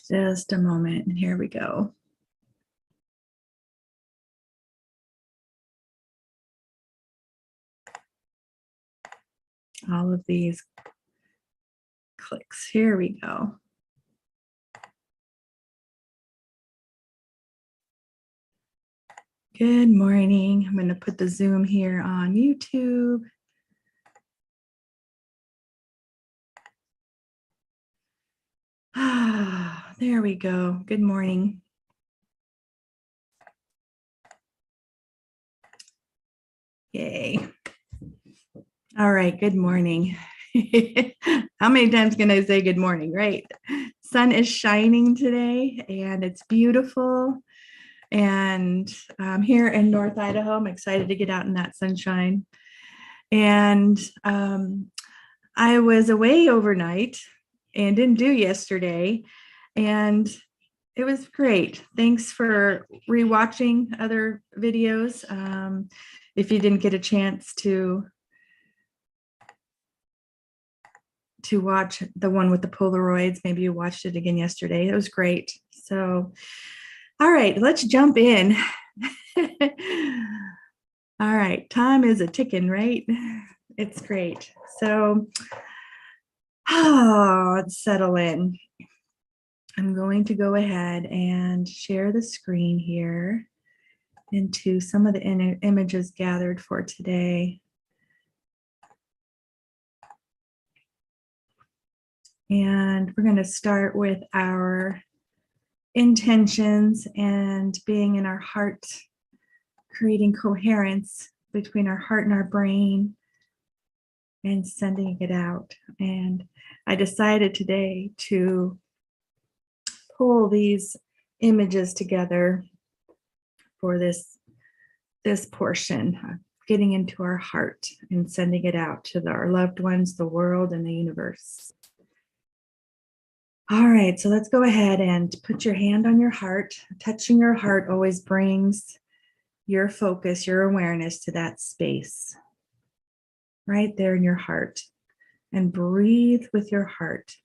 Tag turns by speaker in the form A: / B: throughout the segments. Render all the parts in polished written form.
A: Just a moment, and here we go. All of these clicks. Here we go. Good morning. I'm going to put the Zoom here on YouTube. There we go. Good morning. Yay. All right, good morning. How many times can I say good morning, right? Sun is shining today and it's beautiful. And I'm here in North Idaho. I'm excited to get out in that sunshine. And I was away overnight and didn't do yesterday. And it was great. Thanks for rewatching other videos. If you didn't get a chance to watch the one with the Polaroids, maybe you watched it again yesterday. It was great. So, all right, let's jump in. All right, time is a ticking, right? It's great. So, let's settle in. I'm going to go ahead and share the screen here into some of the images gathered for today. And we're going to start with our intentions and being in our heart, creating coherence between our heart and our brain and sending it out. And I decided today to pull these images together for this portion, getting into our heart and sending it out to our loved ones, the world, and the universe. All right, so let's go ahead and put your hand on your heart. Touching your heart always brings your focus, your awareness to that space right there in your heart. And breathe with your heart.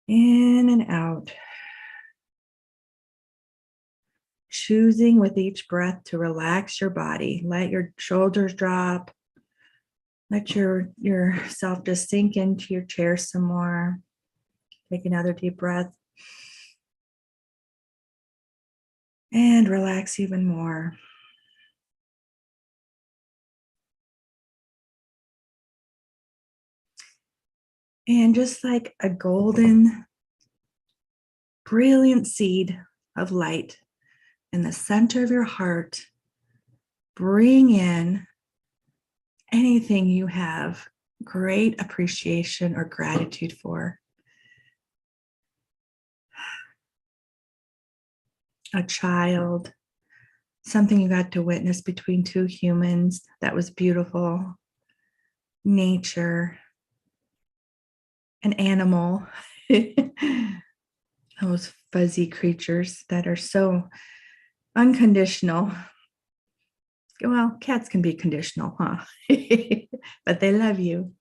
A: In and out. Choosing with each breath to relax your body. Let your shoulders drop. Let yourself just sink into your chair some more. Take another deep breath. And relax even more. And just like a golden, brilliant seed of light in the center of your heart, bring in anything you have great appreciation or gratitude for. A child, something you got to witness between two humans that was beautiful, nature, an animal, those fuzzy creatures that are so unconditional. Well, cats can be conditional, huh? But they love you.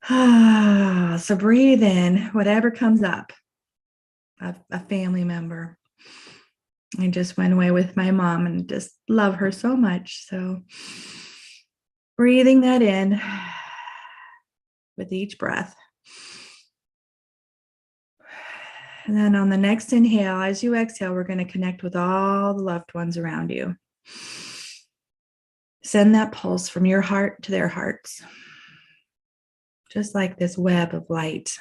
A: So breathe in whatever comes up. A family member. I just went away with my mom and just love her so much. So breathing that in with each breath. And then on the next inhale, as you exhale, we're going to connect with all the loved ones around you. Send that pulse from your heart to their hearts. Just like this web of light.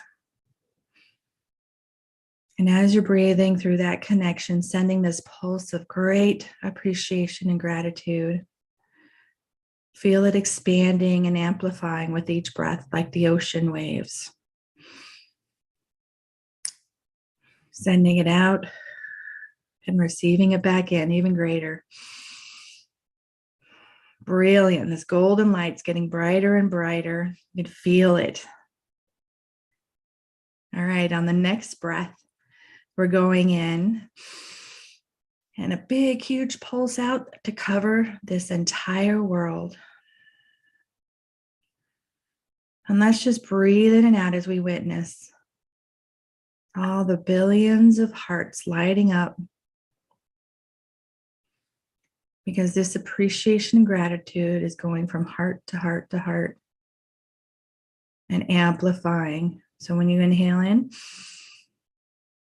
A: And as you're breathing through that connection, sending this pulse of great appreciation and gratitude, feel it expanding and amplifying with each breath like the ocean waves. Sending it out and receiving it back in even greater. Brilliant. This golden light's getting brighter and brighter. You can feel it. All right, on the next breath, we're going in and a big, huge pulse out to cover this entire world. And let's just breathe in and out as we witness all the billions of hearts lighting up, because this appreciation and gratitude is going from heart to heart to heart and amplifying. So when you inhale in,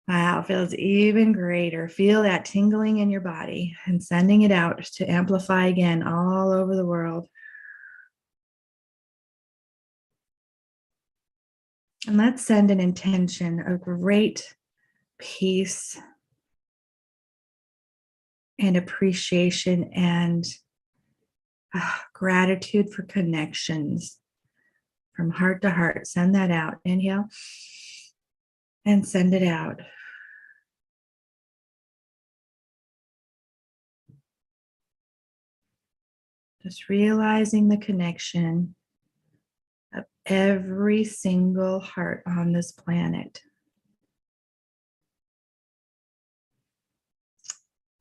A: wow, it feels even greater. Feel that tingling in your body and sending it out to amplify again all over the world. And let's send an intention of great peace and appreciation and gratitude for connections from heart to heart. Send that out. Inhale and send it out. Just realizing the connection of every single heart on this planet.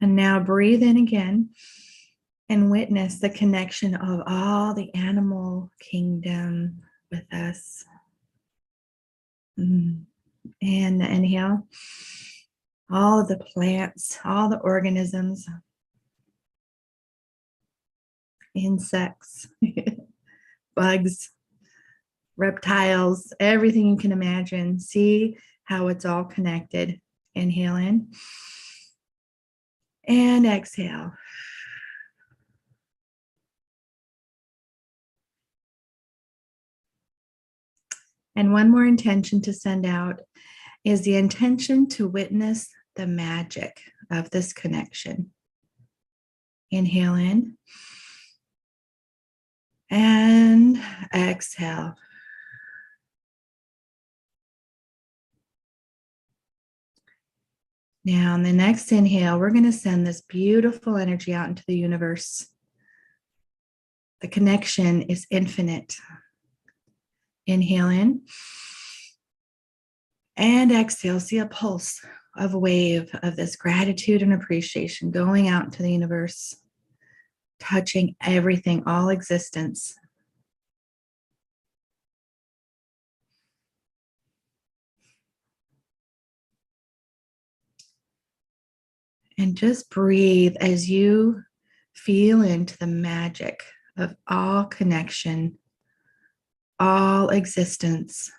A: And now breathe in again and witness the connection of all the animal kingdom with us. And inhale, all of the plants, all the organisms, insects, bugs, reptiles, everything you can imagine. See how it's all connected. Inhale in and exhale. And one more intention to send out is the intention to witness the magic of this connection. Inhale in and exhale. Now, on the next inhale, we're going to send this beautiful energy out into the universe. The connection is infinite. Inhale in and exhale. See a pulse of a wave of this gratitude and appreciation going out into the universe, touching everything, all existence. And just breathe as you feel into the magic of all connection, all existence.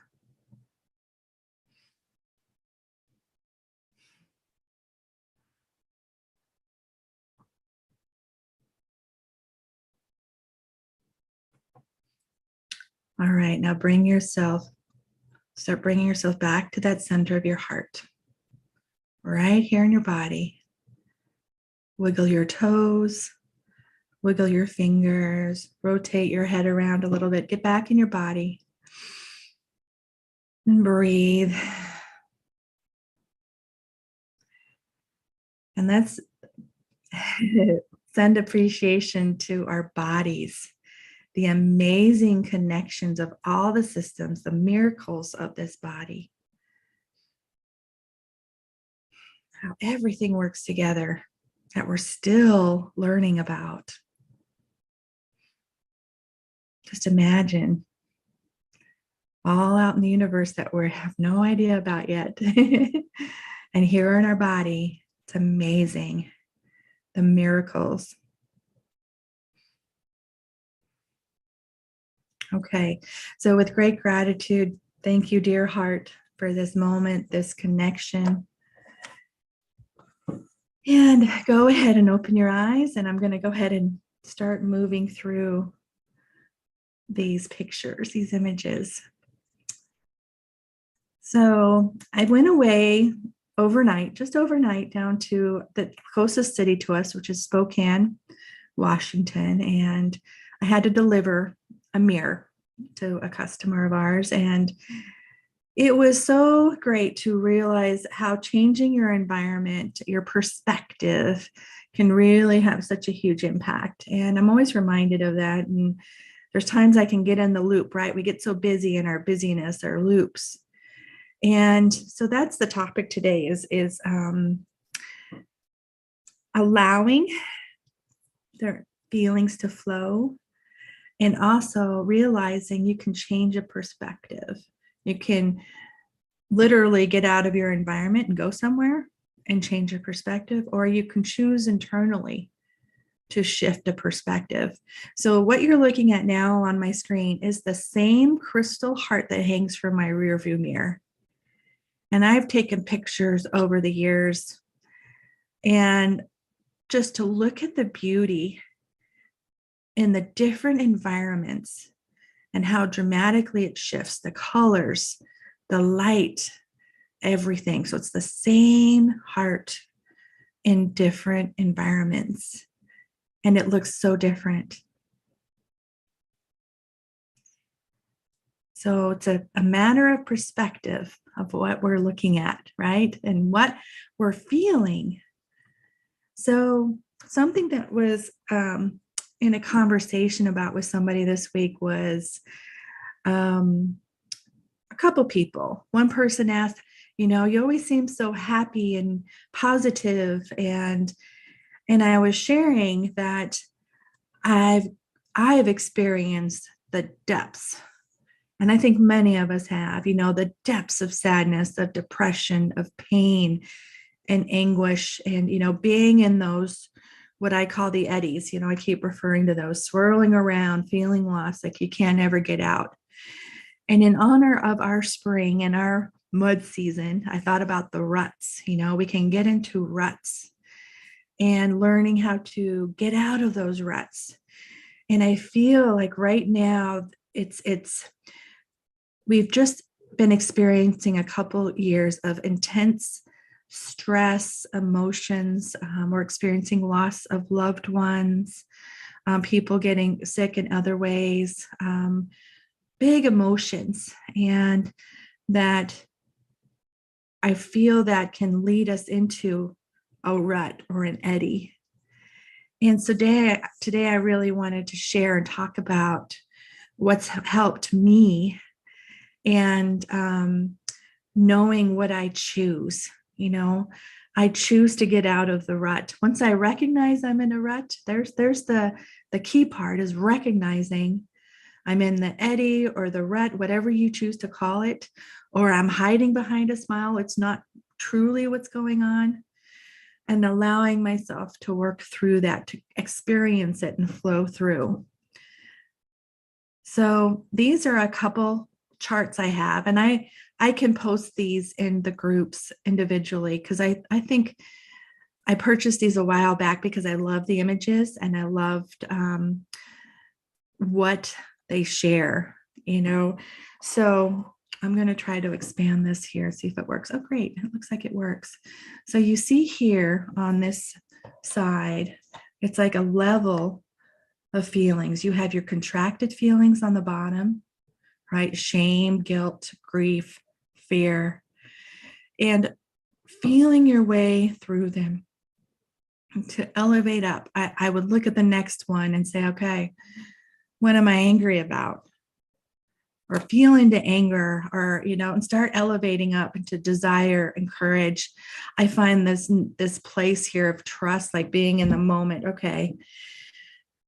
A: All right, now start bringing yourself back to that center of your heart, right here in your body. Wiggle your toes, wiggle your fingers, rotate your head around a little bit, get back in your body and breathe. And let's send appreciation to our bodies, the amazing connections of all the systems, the miracles of this body, how everything works together that we're still learning about. Just imagine all out in the universe that we have no idea about yet. And here in our body, it's amazing, the miracles. Okay, so with great gratitude, thank you, dear heart, for this moment, this connection. And go ahead and open your eyes, and I'm going to go ahead and start moving through these pictures, these images. So I went away overnight, just overnight, down to the closest city to us, which is Spokane, Washington, and I had to deliver a mirror to a customer of ours. And it was so great to realize how changing your environment, your perspective, can really have such a huge impact. And I'm always reminded of that. And there's times I can get in the loop, right? We get so busy in our busyness, our loops. And so that's the topic today is allowing their feelings to flow, and also realizing you can change a perspective. You can literally get out of your environment and go somewhere and change your perspective, or you can choose internally to shift a perspective. So what you're looking at now on my screen is the same crystal heart that hangs from my rear view mirror. And I've taken pictures over the years, and just to look at the beauty in the different environments and how dramatically it shifts the colors, the light, everything. So it's the same heart in different environments, and it looks so different. So it's a matter of perspective of what we're looking at, right? And what we're feeling. So something that was in a conversation about with somebody this week was a couple people. One person asked, you always seem so happy and positive, and I was sharing that I've experienced the depths, and I think many of us have, the depths of sadness, of depression, of pain and anguish, and being in those, what I call the eddies. I keep referring to those, swirling around, feeling lost, like you can't ever get out. And in honor of our spring and our mud season, I thought about the ruts. We can get into ruts, and learning how to get out of those ruts. And I feel like right now we've just been experiencing a couple years of intense stress, emotions. We're experiencing loss of loved ones, people getting sick in other ways, big emotions. And that I feel that can lead us into a rut or an eddy. And so today I really wanted to share and talk about what's helped me, and knowing what I choose. I choose to get out of the rut. Once I recognize I'm in a rut, there's the key part is recognizing I'm in the eddy or the rut, whatever you choose to call it, or I'm hiding behind a smile. It's not truly what's going on, and allowing myself to work through that, to experience it and flow through. So these are a couple charts I have, and I can post these in the groups individually, because I think I purchased these a while back because I love the images and I loved what they share, So I'm going to try to expand this here, see if it works. Oh, great. It looks like it works. So you see here on this side, it's like a level of feelings. You have your contracted feelings on the bottom, right? Shame, guilt, grief, fear, and feeling your way through them to elevate up. I would look at the next one and say, okay, what am I angry about? Or feel into anger, or, and start elevating up into desire and courage. I find this place here of trust, like being in the moment. Okay,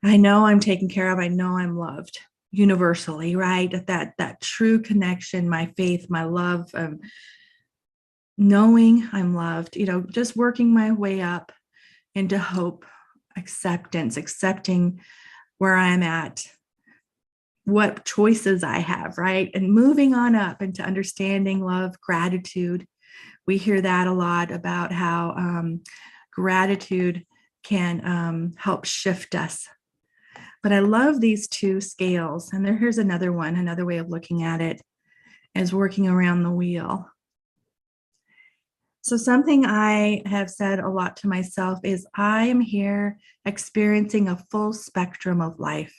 A: I know I'm taken care of. I know I'm loved universally, right? That true connection, my faith, my love, knowing I'm loved, just working my way up into hope, acceptance, accepting where I'm at, what choices I have, right? And moving on up into understanding, love, gratitude. We hear that a lot about how gratitude can help shift us. But I love these two scales. And here's another one, another way of looking at it, as working around the wheel. So something I have said a lot to myself is I am here experiencing a full spectrum of life.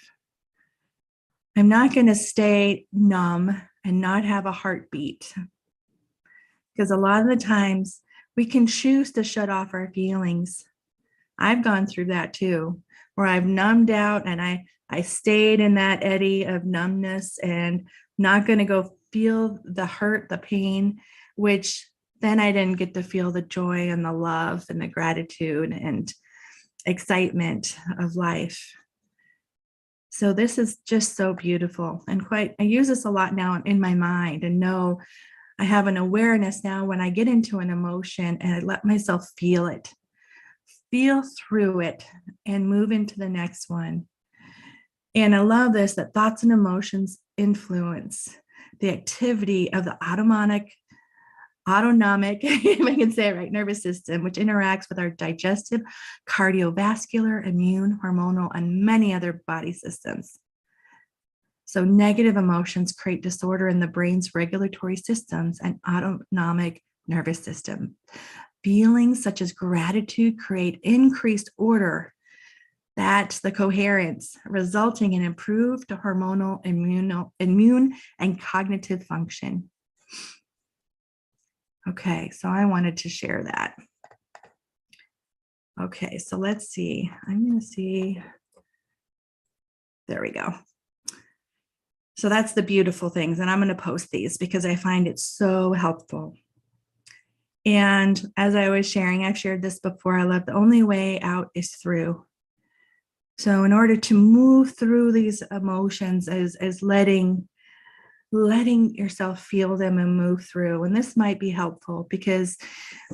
A: I'm not going to stay numb and not have a heartbeat, because a lot of the times we can choose to shut off our feelings. I've gone through that too, where I've numbed out and I stayed in that eddy of numbness and not going to go feel the hurt, the pain, which then I didn't get to feel the joy and the love and the gratitude and excitement of life. So this is just so beautiful, and I use this a lot now in my mind, and know I have an awareness now when I get into an emotion and I let myself feel it, feel through it, and move into the next one. And I love this, that thoughts and emotions influence the activity of the autonomic, if I can say it right, nervous system, which interacts with our digestive, cardiovascular, immune, hormonal, and many other body systems. So negative emotions create disorder in the brain's regulatory systems and autonomic nervous system. Feelings such as gratitude create increased order. That's the coherence, resulting in improved hormonal, immune, and cognitive function. Okay, so I wanted to share that. Okay, so let's see. I'm going to see. There we go. So that's the beautiful things. And I'm going to post these because I find it so helpful. And as I was sharing, I've shared this before. I love the only way out is through. So in order to move through these emotions is letting yourself feel them and move through. And this might be helpful because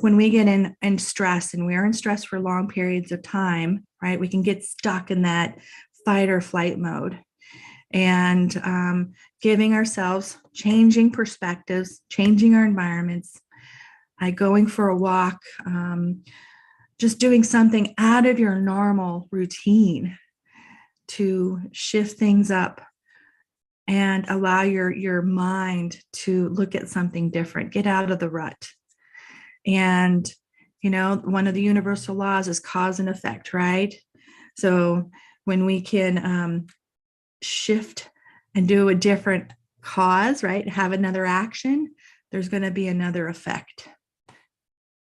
A: when we get in stress, and we're in stress for long periods of time, right, we can get stuck in that fight or flight mode. And giving ourselves, changing perspectives, changing our environments, going for a walk, just doing something out of your normal routine to shift things up and allow your mind to look at something different, get out of the rut. And, one of the universal laws is cause and effect, right? So when we can shift and do a different cause, right, have another action, there's going to be another effect.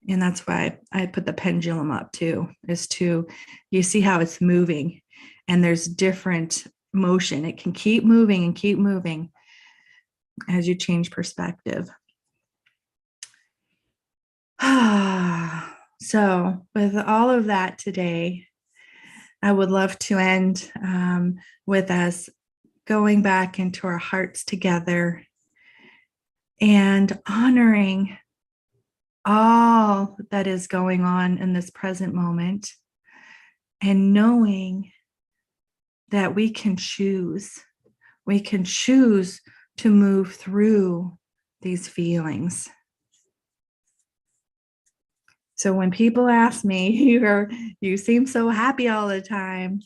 A: And that's why I put the pendulum up too, you see how it's moving, and there's different motion. It can keep moving and keep moving as you change perspective. So with all of that today, I would love to end with us going back into our hearts together and honoring all that is going on in this present moment, and knowing that we can choose to move through these feelings. So when people ask me, you seem so happy all the time,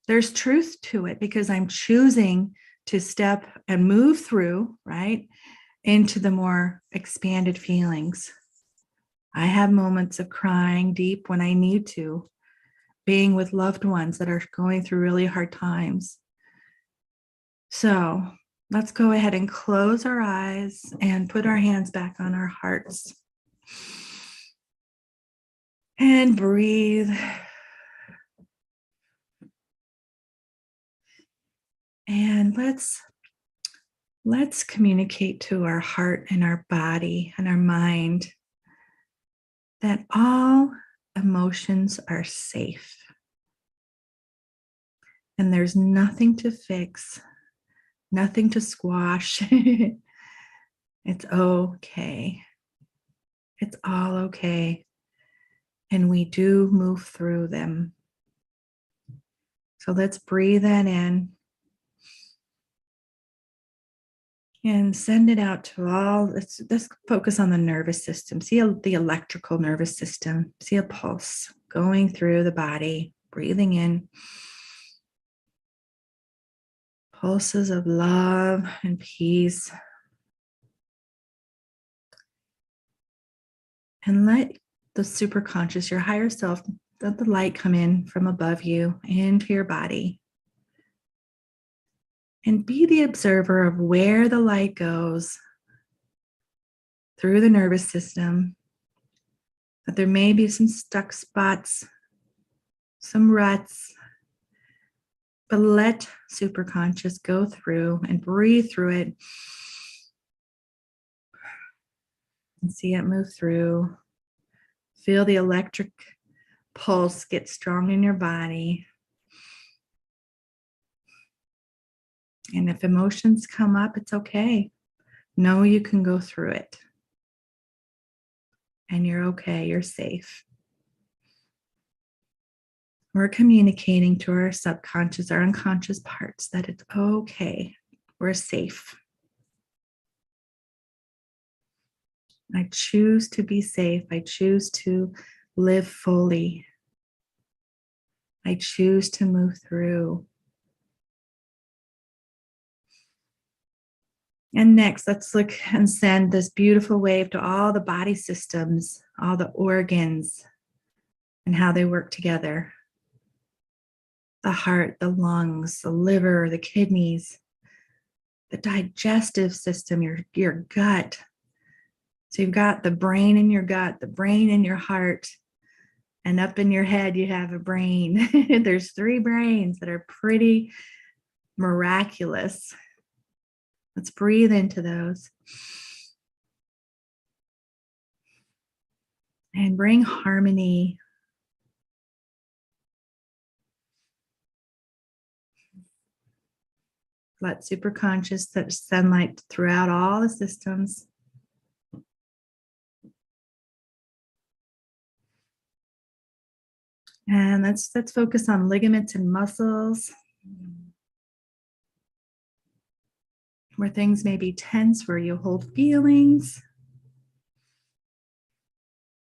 A: there's truth to it, because I'm choosing to step and move through, right, into the more expanded feelings. I have moments of crying deep when I need to, being with loved ones that are going through really hard times. So let's go ahead and close our eyes and put our hands back on our hearts. And breathe. And let's communicate to our heart and our body and our mind that all emotions are safe. And there's nothing to fix, nothing to squash. It's okay. It's all okay. And we do move through them. So let's breathe that in and send it out to all. Let's focus on the nervous system. See the electrical nervous system. See a pulse going through the body, breathing in. Pulses of love and peace. And let the superconscious, your higher self, let the light come in from above you into your body. And be the observer of where the light goes through the nervous system. That there may be some stuck spots, some ruts, but let superconscious go through and breathe through it. And see it move through. Feel the electric pulse get strong in your body. And if emotions come up, it's okay. Know you can go through it. and you're okay, you're safe. We're communicating to our subconscious, our unconscious parts that it's okay, we're safe. I choose to be safe. I choose to live fully. I choose to move through. And next, let's look and send this beautiful wave to all the body systems, all the organs, and how they work together. The heart, the lungs, the liver, the kidneys, the digestive system, your gut. So you've got the brain in your gut, the brain in your heart, and up in your head, you have a brain. There's 3 brains that are pretty miraculous. Let's breathe into those. And bring harmony. Let superconscious sunlight throughout all the systems. And let's focus on ligaments and muscles, where things may be tense, where you hold feelings.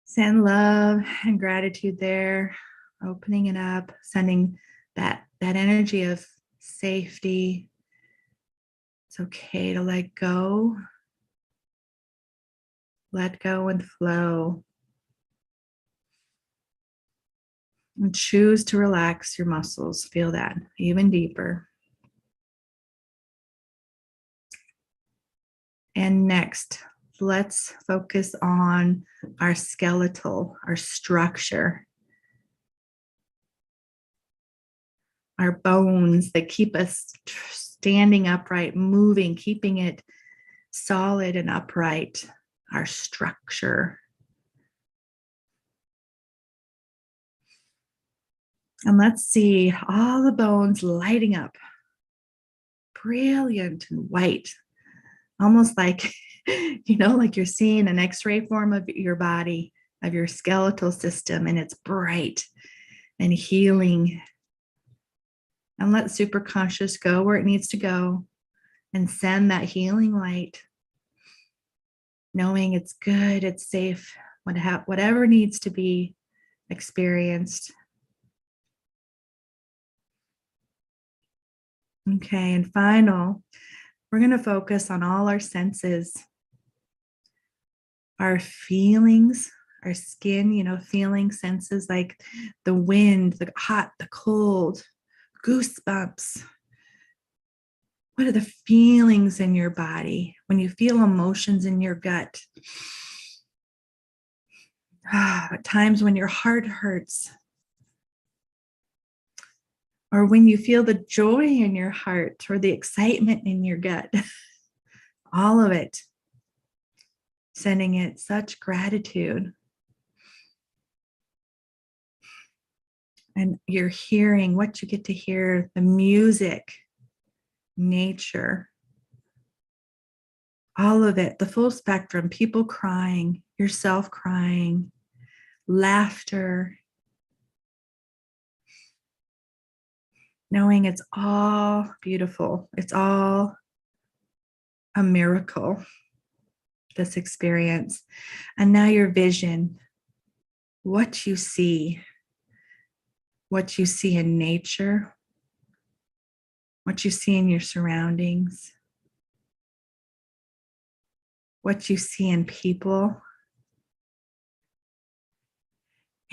A: Send love and gratitude there, opening it up, sending that energy of safety. It's okay to let go. Let go and flow. And choose to relax your muscles. Feel that even deeper. And next, let's focus on our skeletal, our structure, our bones that keep us standing upright, moving, keeping it solid and upright, our structure. And let's see all the bones lighting up, brilliant and white, almost like, like you're seeing an X-ray form of your body, of your skeletal system, and it's bright and healing. And let superconscious go where it needs to go and send that healing light, knowing it's good, it's safe, whatever needs to be experienced. Okay, and final, we're going to focus on all our senses, our feelings, our skin, feeling senses like the wind, the hot, the cold, goosebumps. What are the feelings in your body when you feel emotions in your gut? At times when your heart hurts, or when you feel the joy in your heart or the excitement in your gut, all of it, sending it such gratitude. And you're hearing what you get to hear, the music, nature, all of it, the full spectrum, people crying, yourself crying, laughter, knowing it's all beautiful. It's all a miracle, this experience. And now your vision, what you see in nature, what you see in your surroundings, what you see in people,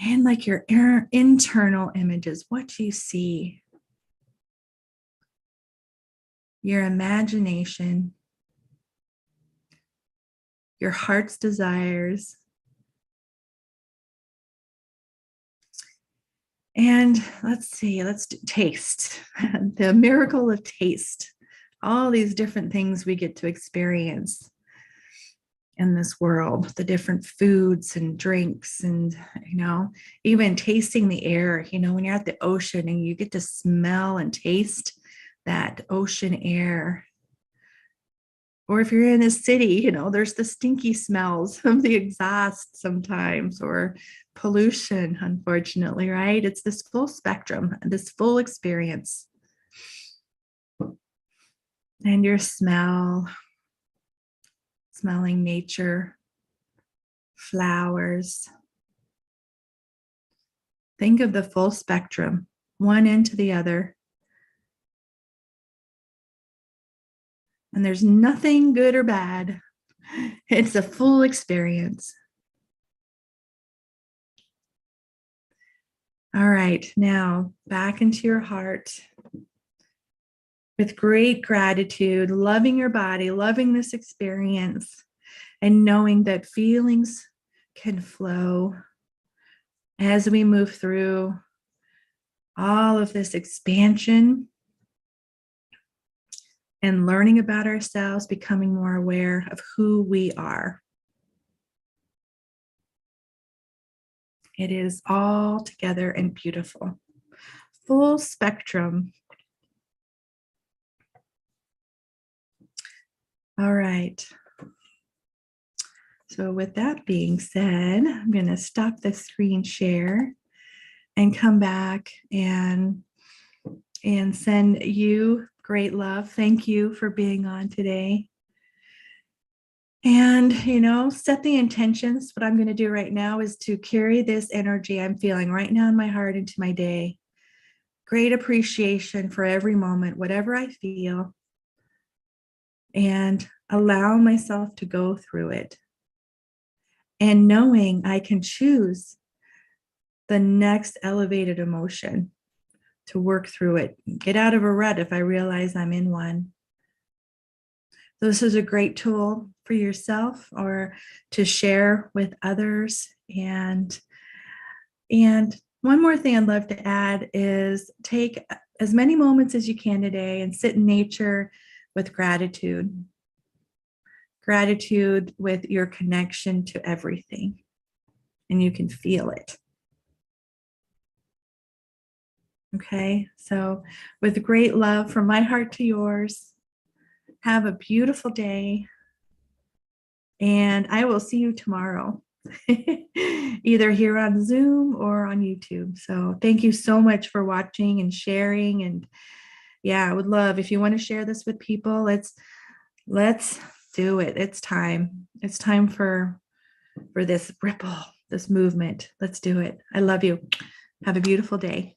A: and like your internal images, what you see, your imagination, your heart's desires. And let's taste, the miracle of taste, all these different things we get to experience in this world, the different foods and drinks, and even tasting the air, when you're at the ocean and you get to smell and taste that ocean air, Or if you're in a city, there's the stinky smells of the exhaust sometimes, or pollution, unfortunately, right? It's this full spectrum, this full experience. And your smelling nature, flowers. Think of the full spectrum, one end to the other. And there's nothing good or bad. It's a full experience. All right, now back into your heart with great gratitude, loving your body, loving this experience, and knowing that feelings can flow as we move through all of this expansion and learning about ourselves, becoming more aware of who we are. It is all together and beautiful. Full spectrum. All right. So with that being said, I'm going to stop the screen share and come back and send you great love. Thank you for being on today. And, set the intentions. What I'm going to do right now is to carry this energy I'm feeling right now in my heart into my day. Great appreciation for every moment, whatever I feel, and allow myself to go through it. And knowing I can choose the next elevated emotion to work through it, get out of a rut if I realize I'm in one. This is a great tool for yourself or to share with others. And one more thing I'd love to add is take as many moments as you can today and sit in nature with gratitude. Gratitude with your connection to everything. And you can feel it. Okay, so with great love from my heart to yours, have a beautiful day. And I will see you tomorrow, either here on Zoom or on YouTube. So thank you so much for watching and sharing. And yeah, I would love if you want to share this with people. Let's do it. It's time. It's time for this ripple, this movement. Let's do it. I love you. Have a beautiful day.